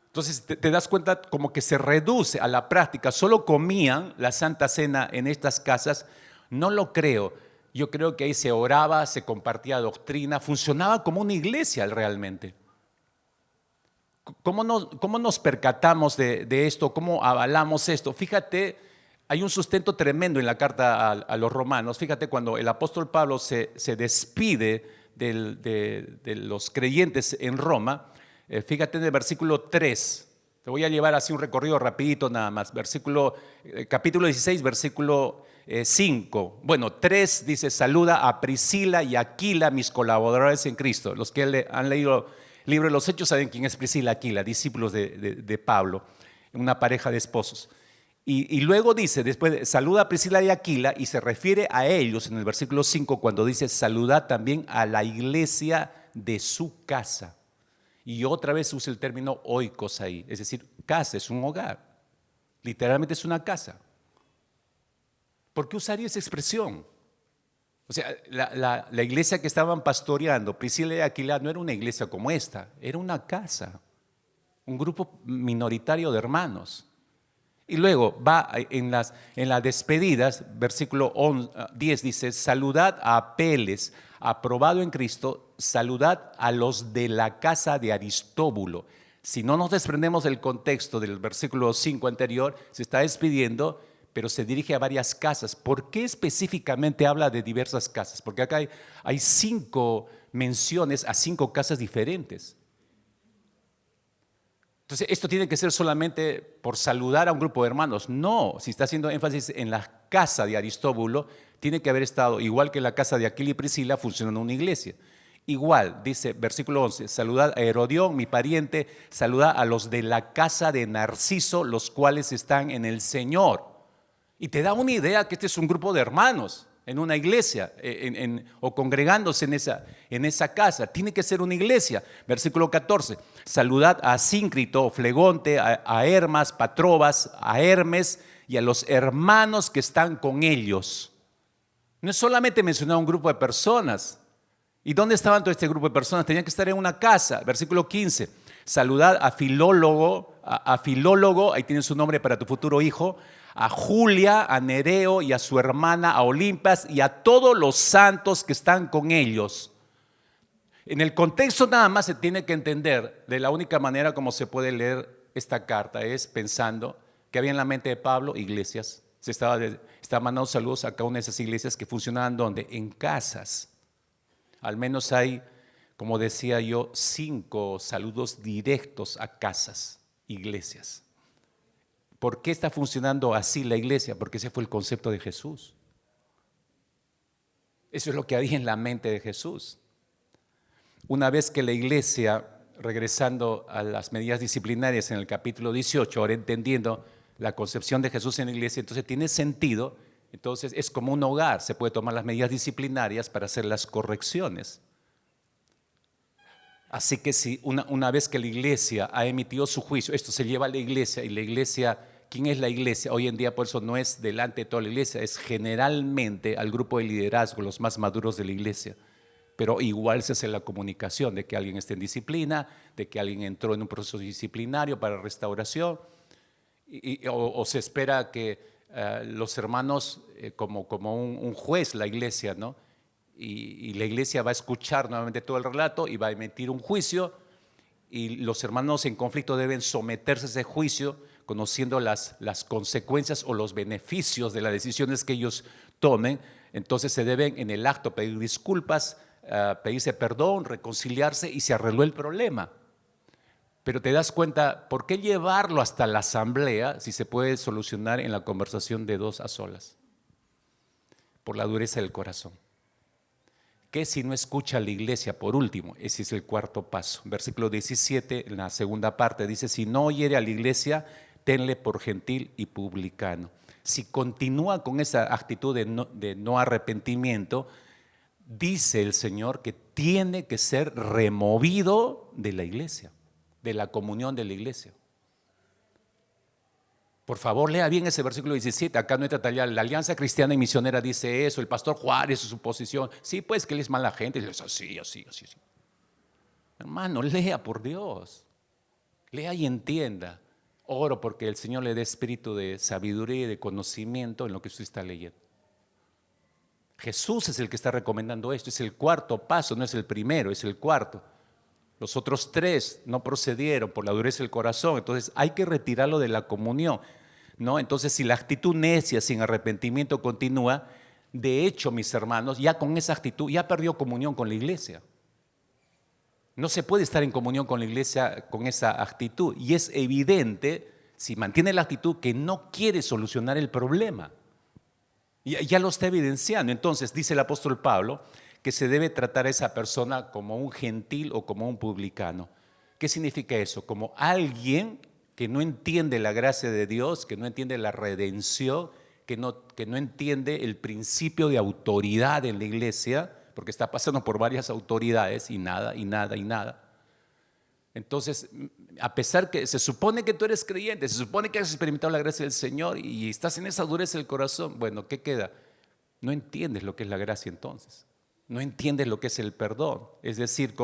Entonces te das cuenta como que se reduce a la práctica. Solo comían la Santa Cena en estas casas. No lo creo. Yo creo que ahí se oraba, se compartía doctrina, funcionaba como una iglesia realmente. ¿Cómo nos percatamos de esto? ¿Cómo avalamos esto? Fíjate, hay un sustento tremendo en la carta a los romanos. Fíjate, cuando el apóstol Pablo se despide de los creyentes en Roma, fíjate en el versículo 3. Te voy a llevar así un recorrido rapidito nada más. Capítulo 16, versículo 5. Bueno, 3 dice, saluda a Priscila y Aquila, mis colaboradores en Cristo. Los que han leído el libro de los Hechos saben quién es Priscila y Aquila, discípulos de Pablo, una pareja de esposos. Y luego dice, después saluda a Priscila y Aquila y se refiere a ellos en el versículo 5 cuando dice, saluda también a la iglesia de su casa. Y otra vez usa el término oikos ahí, es decir, casa es un hogar, literalmente es una casa. ¿Por qué usaría esa expresión? O sea, la iglesia que estaban pastoreando, Priscila y Aquila, no era una iglesia como esta, era una casa, un grupo minoritario de hermanos. Y luego va en las despedidas, versículo 10 dice, saludad a Apeles, aprobado en Cristo, saludad a los de la casa de Aristóbulo. Si no nos desprendemos del contexto del versículo 5 anterior, se está despidiendo, pero se dirige a varias casas. ¿Por qué específicamente habla de diversas casas? Porque acá hay 5 menciones a 5 casas diferentes. Entonces, esto tiene que ser solamente por saludar a un grupo de hermanos. No, si está haciendo énfasis en la casa de Aristóbulo, tiene que haber estado, igual que la casa de Aquila y Priscila, funcionando una iglesia. igual, dice versículo 11, saludad a Herodión, mi pariente, saludad a los de la casa de Narciso, los cuales están en el Señor. Y te da una idea que este es un grupo de hermanos en una iglesia o congregándose en esa casa. Tiene que ser una iglesia. Versículo 14, saludad a Síncrito, Flegonte, a Hermas, Patrobas, a Hermes y a los hermanos que están con ellos. No es solamente mencionar un grupo de personas. ¿Y dónde estaban todo este grupo de personas? Tenían que estar en una casa. Versículo 15, saludad a Filólogo, ahí tienen su nombre para tu futuro hijo, a Julia, a Nereo y a su hermana, a Olimpas y a todos los santos que están con ellos. En el contexto nada más se tiene que entender de la única manera como se puede leer esta carta es pensando que había en la mente de Pablo iglesias. Se estaba mandando saludos a cada una de esas iglesias que funcionaban ¿dónde? En casas. Al menos hay, como decía yo, 5 saludos directos a casas, iglesias. ¿Por qué está funcionando así la iglesia? Porque ese fue el concepto de Jesús. Eso es lo que había en la mente de Jesús. Una vez que la iglesia, regresando a las medidas disciplinarias en el capítulo 18, ahora entendiendo la concepción de Jesús en la iglesia, entonces tiene sentido, entonces es como un hogar, se puede tomar las medidas disciplinarias para hacer las correcciones. Así que si una vez que la iglesia ha emitido su juicio, esto se lleva a la iglesia y la iglesia, ¿quién es la iglesia? Hoy en día por eso no es delante de toda la iglesia, es generalmente al grupo de liderazgo, los más maduros de la iglesia. Pero igual se hace la comunicación de que alguien esté en disciplina, de que alguien entró en un proceso disciplinario para restauración o se espera que los hermanos, como un juez, la iglesia, ¿no? Y la iglesia va a escuchar nuevamente todo el relato y va a emitir un juicio y los hermanos en conflicto deben someterse a ese juicio conociendo las consecuencias o los beneficios de las decisiones que ellos tomen. Entonces se deben en el acto pedir disculpas, pedirse perdón, reconciliarse y se arregló el problema. Pero te das cuenta, ¿por qué llevarlo hasta la asamblea si se puede solucionar en la conversación de 2 a solas? Por la dureza del corazón. ¿Qué si no escucha a la iglesia? Por último, ese es el 4.º paso. Versículo 17, en la segunda parte, dice, si no oyere a la iglesia, tenle por gentil y publicano. Si continúa con esa actitud de no arrepentimiento, dice el Señor que tiene que ser removido de la iglesia, de la comunión de la iglesia. Por favor, lea bien ese versículo 17, acá no está tallado. La Alianza Cristiana y Misionera dice eso, el pastor Juárez, su posición. Sí, pues que él es mala gente, es así. Hermano, lea por Dios, lea y entienda. Oro porque el Señor le dé espíritu de sabiduría y de conocimiento en lo que usted está leyendo. Jesús es el que está recomendando esto, es el 4.º paso, no es el primero, es el 4.º. Los otros 3 no procedieron por la dureza del corazón, entonces hay que retirarlo de la comunión, ¿no? Entonces si la actitud necia sin arrepentimiento continúa, de hecho mis hermanos, ya con esa actitud ya perdió comunión con la iglesia. No se puede estar en comunión con la iglesia con esa actitud y es evidente si mantiene la actitud que no quiere solucionar el problema. Ya lo está evidenciando. Entonces dice el apóstol Pablo que se debe tratar a esa persona como un gentil o como un publicano. ¿Qué significa eso? Como alguien que no entiende la gracia de Dios, que no entiende la redención, que no entiende el principio de autoridad en la iglesia, porque está pasando por varias autoridades y nada. Entonces, a pesar que se supone que tú eres creyente, se supone que has experimentado la gracia del Señor y estás en esa dureza del corazón, bueno, ¿qué queda? No entiendes lo que es la gracia entonces. No entiendes lo que es el perdón. Es decir,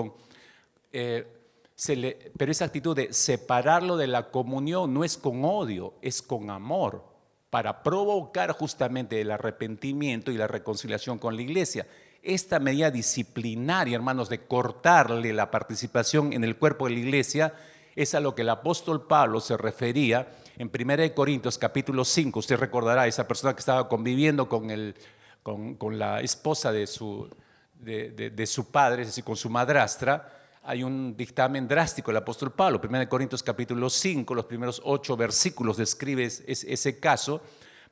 pero esa actitud de separarlo de la comunión no es con odio, es con amor, para provocar justamente el arrepentimiento y la reconciliación con la iglesia. Esta medida disciplinaria, hermanos, de cortarle la participación en el cuerpo de la iglesia, es a lo que el apóstol Pablo se refería en 1 Corintios capítulo 5. Usted recordará, esa persona que estaba conviviendo con la esposa de su padre, es decir, con su madrastra. Hay un dictamen drástico del apóstol Pablo. 1 Corintios capítulo 5, los primeros 8 versículos describe ese caso.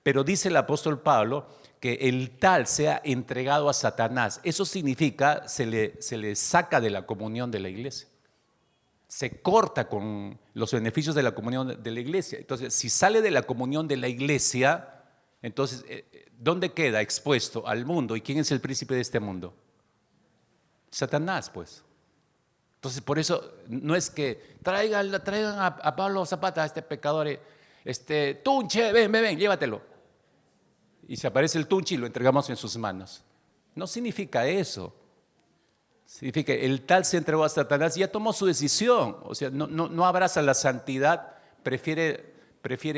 Pero dice el apóstol Pablo que el tal sea entregado a Satanás. Eso significa se le saca de la comunión de la iglesia. Se corta con los beneficios de la comunión de la iglesia. Entonces, si sale de la comunión de la iglesia, entonces, ¿dónde queda expuesto? Al mundo. ¿Y quién es el príncipe de este mundo? Satanás, pues. Entonces, por eso no es que traigan a Pablo Zapata, a este pecador, Tunche, ven, llévatelo. Y se aparece el Tunche y lo entregamos en sus manos. No significa eso. Significa que el tal se entregó a Satanás y ya tomó su decisión. O sea, no abraza la santidad, prefiere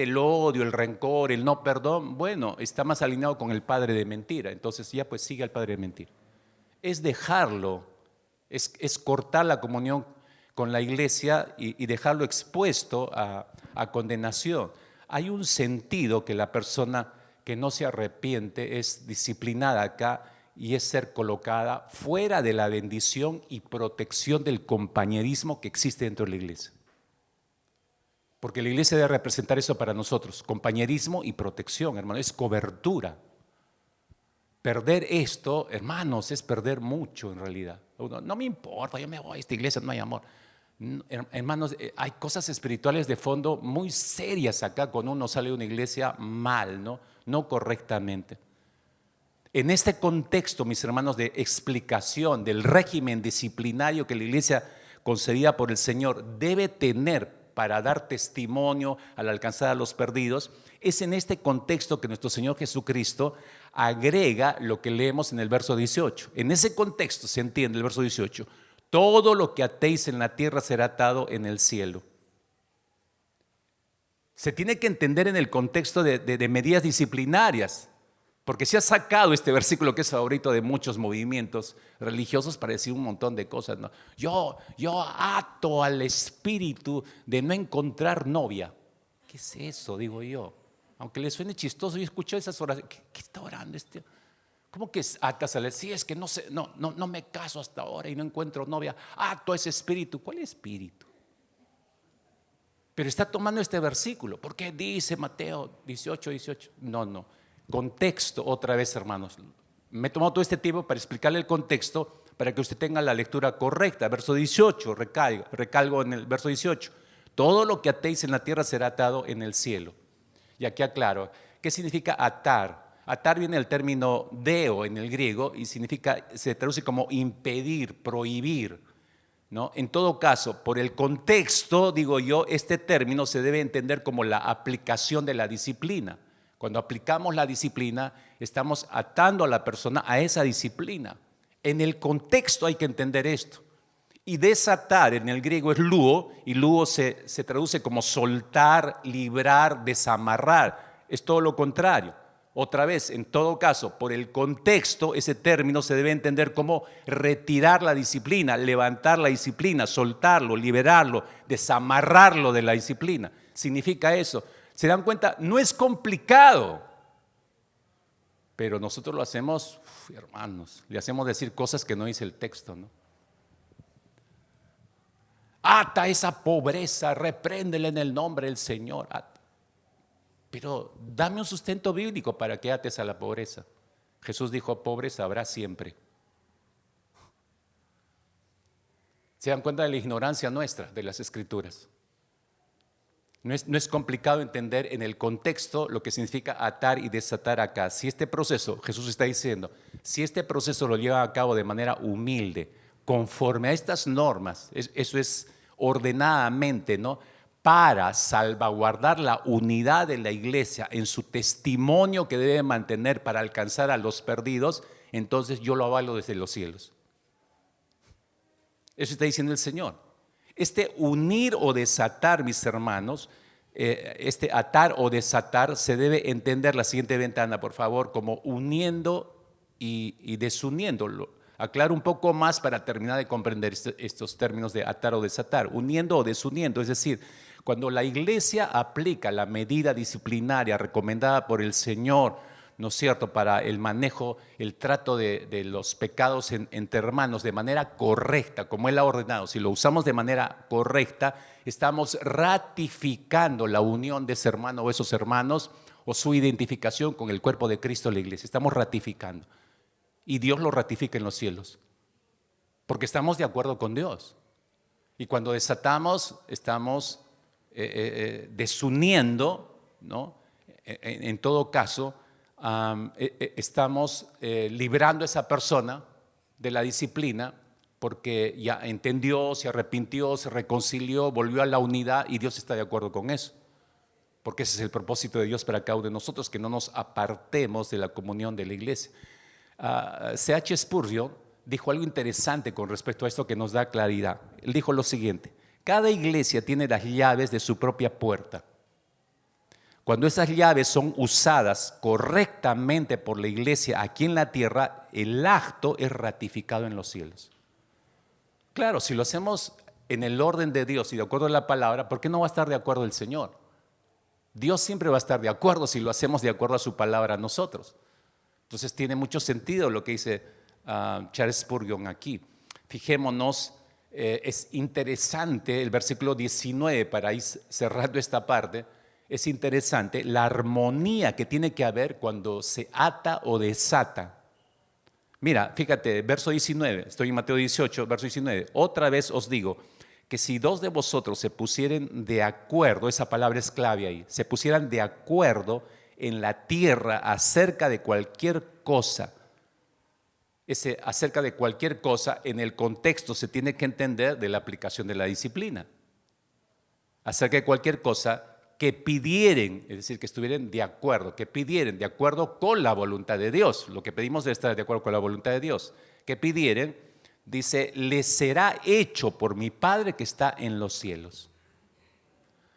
el odio, el rencor, el no perdón. Bueno, está más alineado con el padre de mentira. Entonces ya pues sigue al padre de mentira. Es dejarlo, es cortar la comunión con la iglesia y dejarlo expuesto a condenación. Hay un sentido que la persona que no se arrepiente es disciplinada acá y es ser colocada fuera de la bendición y protección del compañerismo que existe dentro de la iglesia. Porque la iglesia debe representar eso para nosotros, compañerismo y protección, hermano, es cobertura. Perder esto, hermanos, es perder mucho en realidad. No me importa, yo me voy a esta iglesia, no hay amor. Hermanos, hay cosas espirituales de fondo muy serias acá cuando uno sale de una iglesia mal, no correctamente. En este contexto, mis hermanos, de explicación del régimen disciplinario que la iglesia concedida por el Señor debe tener para dar testimonio al alcanzar a los perdidos, es en este contexto que nuestro Señor Jesucristo agrega lo que leemos en el verso 18. En ese contexto se entiende el verso 18. Todo lo que atéis en la tierra será atado en el cielo. Se tiene que entender en el contexto de medidas disciplinarias, porque se ha sacado este versículo que es favorito de muchos movimientos religiosos para decir un montón de cosas, ¿no? Yo ato al espíritu de no encontrar novia. ¿Qué es eso? Digo yo. Aunque le suene chistoso, yo escuché esas oraciones. ¿Qué está orando este? ¿Cómo que atas al espíritu? Sí, es que no me caso hasta ahora y no encuentro novia. Ato a ese espíritu. ¿Cuál espíritu? Pero está tomando este versículo. ¿Por qué dice Mateo 18? No. Contexto, otra vez, hermanos. Me he tomado todo este tiempo para explicarle el contexto para que usted tenga la lectura correcta. Verso 18, recalgo en el verso 18. Todo lo que atéis en la tierra será atado en el cielo. Y aquí aclaro, ¿qué significa atar? Atar viene del término deo en el griego y se traduce como impedir, prohibir, ¿no? En todo caso, por el contexto, digo yo, este término se debe entender como la aplicación de la disciplina. Cuando aplicamos la disciplina, estamos atando a la persona a esa disciplina. En el contexto hay que entender esto. Y desatar en el griego es luo, y luo se traduce como soltar, librar, desamarrar. Es todo lo contrario. Otra vez, en todo caso, por el contexto, ese término se debe entender como retirar la disciplina, levantar la disciplina, soltarlo, liberarlo, desamarrarlo de la disciplina. Significa eso. ¿Se dan cuenta? No es complicado, pero nosotros lo hacemos, hermanos, le hacemos decir cosas que no dice el texto, ¿no? Ata esa pobreza, repréndele en el nombre del Señor. Pero dame un sustento bíblico para que ates a la pobreza. Jesús dijo, pobreza habrá siempre. ¿Se dan cuenta de la ignorancia nuestra de las Escrituras? No es complicado entender en el contexto lo que significa atar y desatar acá. Si este proceso, Jesús está diciendo, si este proceso lo lleva a cabo de manera humilde, conforme a estas normas, eso es ordenadamente, ¿no? Para salvaguardar la unidad de la iglesia en su testimonio que debe mantener para alcanzar a los perdidos, entonces yo lo avalo desde los cielos. Eso está diciendo el Señor. Este unir o desatar, mis hermanos, este atar o desatar se debe entender la siguiente ventana, por favor, como uniendo y desuniendo. Aclaro un poco más para terminar de comprender estos términos de atar o desatar. Uniendo o desuniendo, es decir, cuando la iglesia aplica la medida disciplinaria recomendada por el Señor, ¿no es cierto?, para el manejo, el trato de los pecados entre hermanos de manera correcta, como Él ha ordenado. Si lo usamos de manera correcta, estamos ratificando la unión de ese hermano o esos hermanos o su identificación con el cuerpo de Cristo, la iglesia. Estamos ratificando. Y Dios lo ratifica en los cielos, porque estamos de acuerdo con Dios. Y cuando desatamos, estamos desuniendo, ¿no? En todo caso, estamos librando a esa persona de la disciplina, porque ya entendió, se arrepintió, se reconcilió, volvió a la unidad y Dios está de acuerdo con eso. Porque ese es el propósito de Dios para cada uno de nosotros, que no nos apartemos de la comunión de la iglesia. C.H. Spurgeon dijo algo interesante con respecto a esto que nos da claridad. Él dijo lo siguiente: cada iglesia tiene las llaves de su propia puerta. Cuando esas llaves son usadas correctamente por la iglesia aquí en la tierra, el acto es ratificado en los cielos. Claro, si lo hacemos en el orden de Dios y de acuerdo a la palabra, ¿por qué no va a estar de acuerdo el Señor? Dios siempre va a estar de acuerdo si lo hacemos de acuerdo a su palabra a nosotros. Entonces tiene mucho sentido lo que dice Charles Spurgeon aquí. Fijémonos, es interesante el versículo 19 para ir cerrando esta parte. Es interesante la armonía que tiene que haber cuando se ata o desata. Mira, fíjate, verso 19, estoy en Mateo 18, verso 19. Otra vez os digo que si dos de vosotros se pusieren de acuerdo, esa palabra es clave ahí, se pusieran de acuerdo en la tierra acerca de cualquier cosa. Acerca de cualquier cosa, en el contexto se tiene que entender de la aplicación de la disciplina. Acerca de cualquier cosa que pidieren, es decir, que estuvieran de acuerdo, que pidieren de acuerdo con la voluntad de Dios. Lo que pedimos debe estar de acuerdo con la voluntad de Dios. Que pidieren, dice, les será hecho por mi Padre que está en los cielos.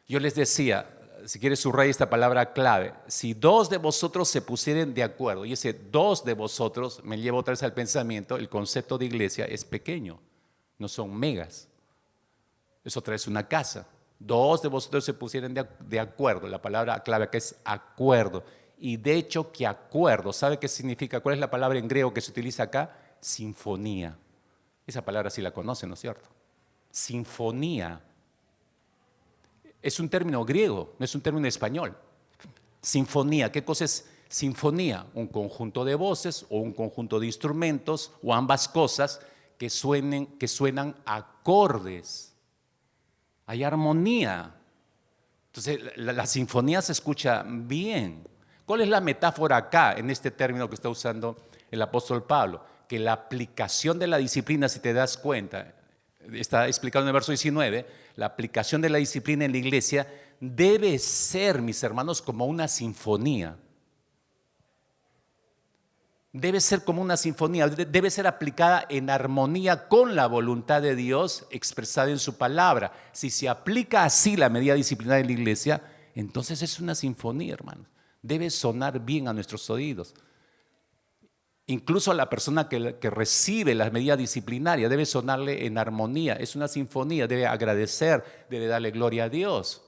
Yo les decía, si quieres subraya esta palabra clave, si dos de vosotros se pusieren de acuerdo, y ese dos de vosotros me lleva otra vez al pensamiento, el concepto de iglesia es pequeño, no son megas. Es otra vez una casa. Dos de vosotros se pusieran de acuerdo, la palabra clave que es acuerdo. Y de hecho que acuerdo, ¿sabe qué significa? ¿Cuál es la palabra en griego que se utiliza acá? Sinfonía. Esa palabra sí la conocen, ¿no es cierto? Sinfonía. Es un término griego, no es un término español. Sinfonía, ¿qué cosa es sinfonía? Un conjunto de voces o un conjunto de instrumentos o ambas cosas que suenan acordes. Hay armonía. Entonces la sinfonía se escucha bien. ¿Cuál es la metáfora acá en este término que está usando el apóstol Pablo? Que la aplicación de la disciplina, si te das cuenta, está explicado en el verso 19, la aplicación de la disciplina en la iglesia debe ser, mis hermanos, como una sinfonía. Debe ser como una sinfonía, debe ser aplicada en armonía con la voluntad de Dios expresada en su palabra. Si se aplica así la medida disciplinaria en la iglesia, entonces es una sinfonía, hermanos. Debe sonar bien a nuestros oídos. Incluso a la persona que recibe las medidas disciplinarias debe sonarle en armonía. Es una sinfonía, debe agradecer, debe darle gloria a Dios.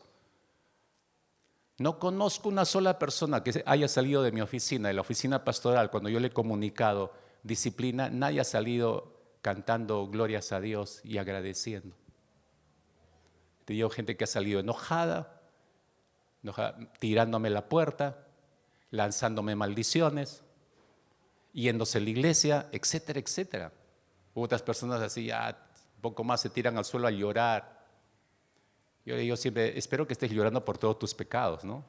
No conozco una sola persona que haya salido de mi oficina, de la oficina pastoral, cuando yo le he comunicado disciplina, nadie ha salido cantando glorias a Dios y agradeciendo. Te digo gente que ha salido enojada, tirándome la puerta, lanzándome maldiciones, yéndose a la iglesia, etcétera, etcétera. Otras personas así ya un poco más se tiran al suelo a llorar. Yo digo siempre, espero que estés llorando por todos tus pecados, ¿no?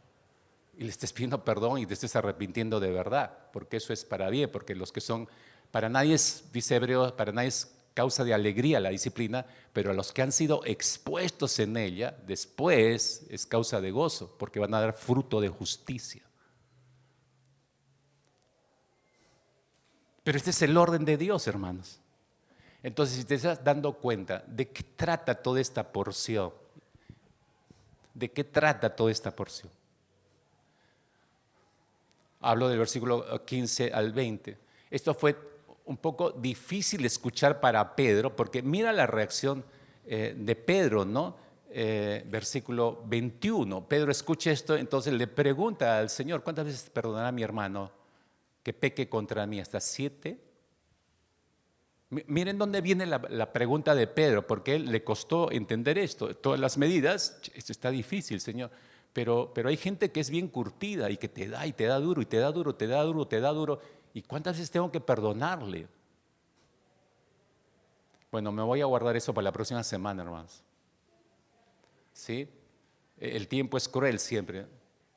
Y le estés pidiendo perdón y te estés arrepintiendo de verdad, porque eso es para bien, porque los que son, para nadie es, dice Hebreo, para nadie es causa de alegría la disciplina, pero a los que han sido expuestos en ella, después es causa de gozo, porque van a dar fruto de justicia. Pero este es el orden de Dios, hermanos. Entonces, si te estás dando cuenta de qué trata toda esta porción, ¿de qué trata toda esta porción? Hablo del versículo 15 al 20. Esto fue un poco difícil de escuchar para Pedro, porque mira la reacción de Pedro, ¿no? Versículo 21. Pedro escucha esto, entonces le pregunta al Señor, ¿cuántas veces perdonará a mi hermano que peque contra mí? ¿Hasta 7? Miren dónde viene la pregunta de Pedro, porque él le costó entender esto. Todas las medidas, esto está difícil, Señor. Pero hay gente que es bien curtida y que te da y te da duro y te da duro, te da duro, te da duro. ¿Y cuántas veces tengo que perdonarle? Bueno, me voy a guardar eso para la próxima semana, hermanos. ¿Sí? El tiempo es cruel siempre.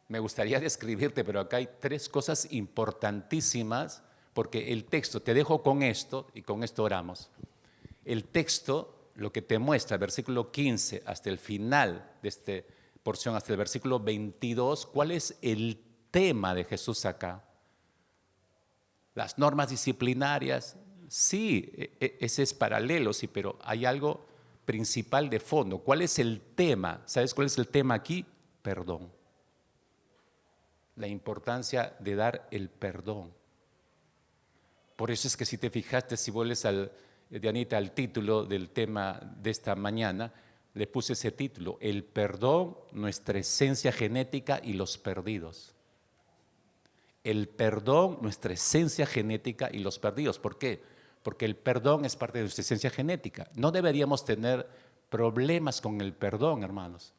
Me gustaría describirte, pero acá hay 3 cosas importantísimas, porque el texto, te dejo con esto y con esto oramos. El texto, lo que te muestra, versículo 15 hasta el final de esta porción, hasta el versículo 22, ¿cuál es el tema de Jesús acá? Las normas disciplinarias, sí, ese es paralelo, sí, pero hay algo principal de fondo. ¿Cuál es el tema? ¿Sabes cuál es el tema aquí? Perdón. La importancia de dar el perdón. Por eso es que si te fijaste, si vuelves Dianita, al título del tema de esta mañana, le puse ese título: el perdón, nuestra esencia genética y los perdidos. El perdón, nuestra esencia genética y los perdidos. ¿Por qué? Porque el perdón es parte de nuestra esencia genética. No deberíamos tener problemas con el perdón, hermanos.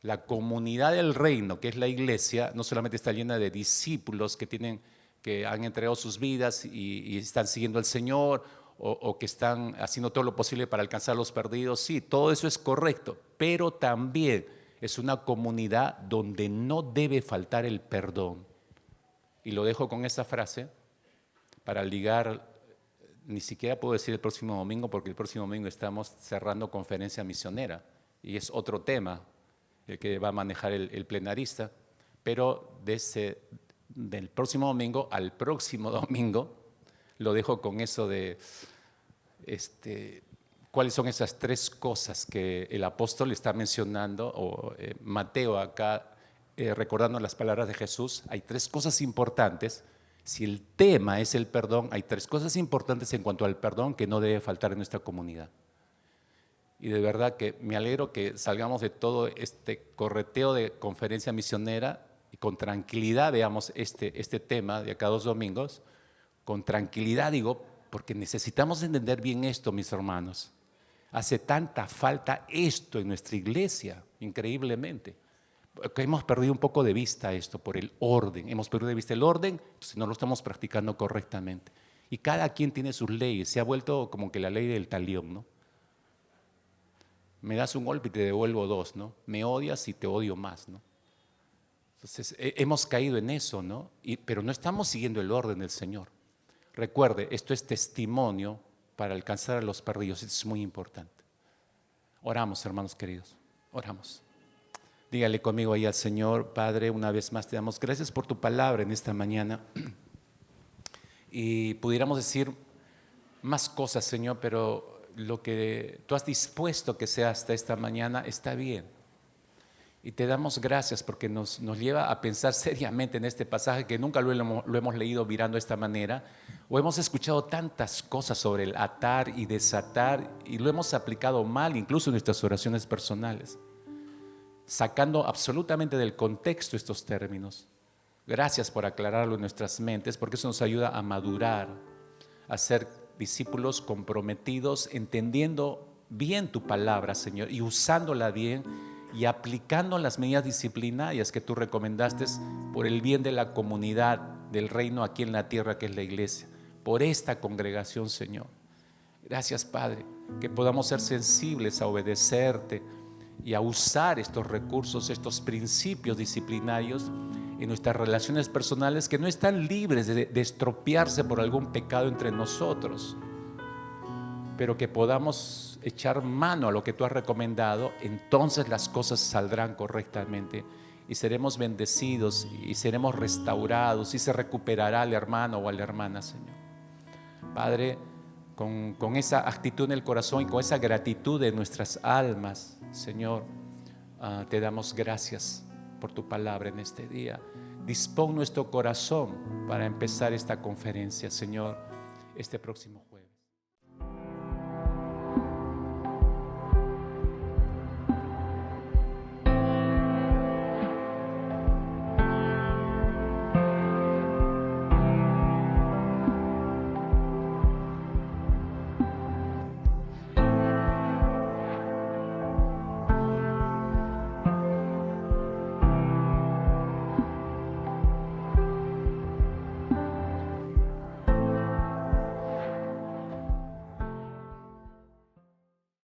La comunidad del reino, que es la iglesia, no solamente está llena de discípulos que han entregado sus vidas y están siguiendo al Señor, o que están haciendo todo lo posible para alcanzar a los perdidos. Sí, todo eso es correcto, pero también es una comunidad donde no debe faltar el perdón. Y lo dejo con esa frase para ligar. Ni siquiera puedo decir el próximo domingo, porque el próximo domingo estamos cerrando conferencia misionera y es otro tema el que va a manejar el plenarista, pero del próximo domingo al próximo domingo lo dejo con eso de cuáles son esas 3 cosas que el apóstol está mencionando, o Mateo acá, recordando las palabras de Jesús. Hay 3 cosas importantes. Si el tema es el perdón, hay 3 cosas importantes en cuanto al perdón que no debe faltar en nuestra comunidad. Y de verdad que me alegro que salgamos de todo este correteo de conferencia misionera y con tranquilidad veamos este tema de acá 2 domingos. Con tranquilidad digo, porque necesitamos entender bien esto, mis hermanos. Hace tanta falta esto en nuestra iglesia, increíblemente. Que hemos perdido un poco de vista esto por el orden. Hemos perdido de vista el orden, entonces no lo estamos practicando correctamente. Y cada quien tiene sus leyes. Se ha vuelto como que la ley del talión, ¿no? Me das un golpe y te devuelvo 2, ¿no? Me odias y te odio más, ¿no? Entonces hemos caído en eso, ¿no? Pero no estamos siguiendo el orden del Señor. Recuerde, esto es testimonio para alcanzar a los perdidos. Esto es muy importante. Oramos, hermanos queridos, oramos. Dígale conmigo ahí al Señor: Padre, una vez más te damos gracias por tu palabra en esta mañana. Y pudiéramos decir más cosas, Señor, pero lo que tú has dispuesto que sea hasta esta mañana está bien. Y te damos gracias porque nos lleva a pensar seriamente en este pasaje, que nunca lo hemos leído mirando de esta manera, o hemos escuchado tantas cosas sobre el atar y desatar y lo hemos aplicado mal, incluso en nuestras oraciones personales, sacando absolutamente del contexto estos términos. Gracias por aclararlo en nuestras mentes, porque eso nos ayuda a madurar, a ser discípulos comprometidos, entendiendo bien tu palabra, Señor, y usándola bien y aplicando las medidas disciplinarias que tú recomendaste por el bien de la comunidad del reino aquí en la tierra, que es la iglesia, por esta congregación, Señor. Gracias, Padre, que podamos ser sensibles a obedecerte y a usar estos recursos, estos principios disciplinarios en nuestras relaciones personales, que no están libres de estropearse por algún pecado entre nosotros, pero que podamos echar mano a lo que tú has recomendado. Entonces las cosas saldrán correctamente y seremos bendecidos y seremos restaurados y se recuperará al hermano o a la hermana, Señor. Padre, con esa actitud en el corazón y con esa gratitud de nuestras almas, Señor, te damos gracias por tu palabra en este día. Dispón nuestro corazón para empezar esta conferencia, Señor, este próximo jueves.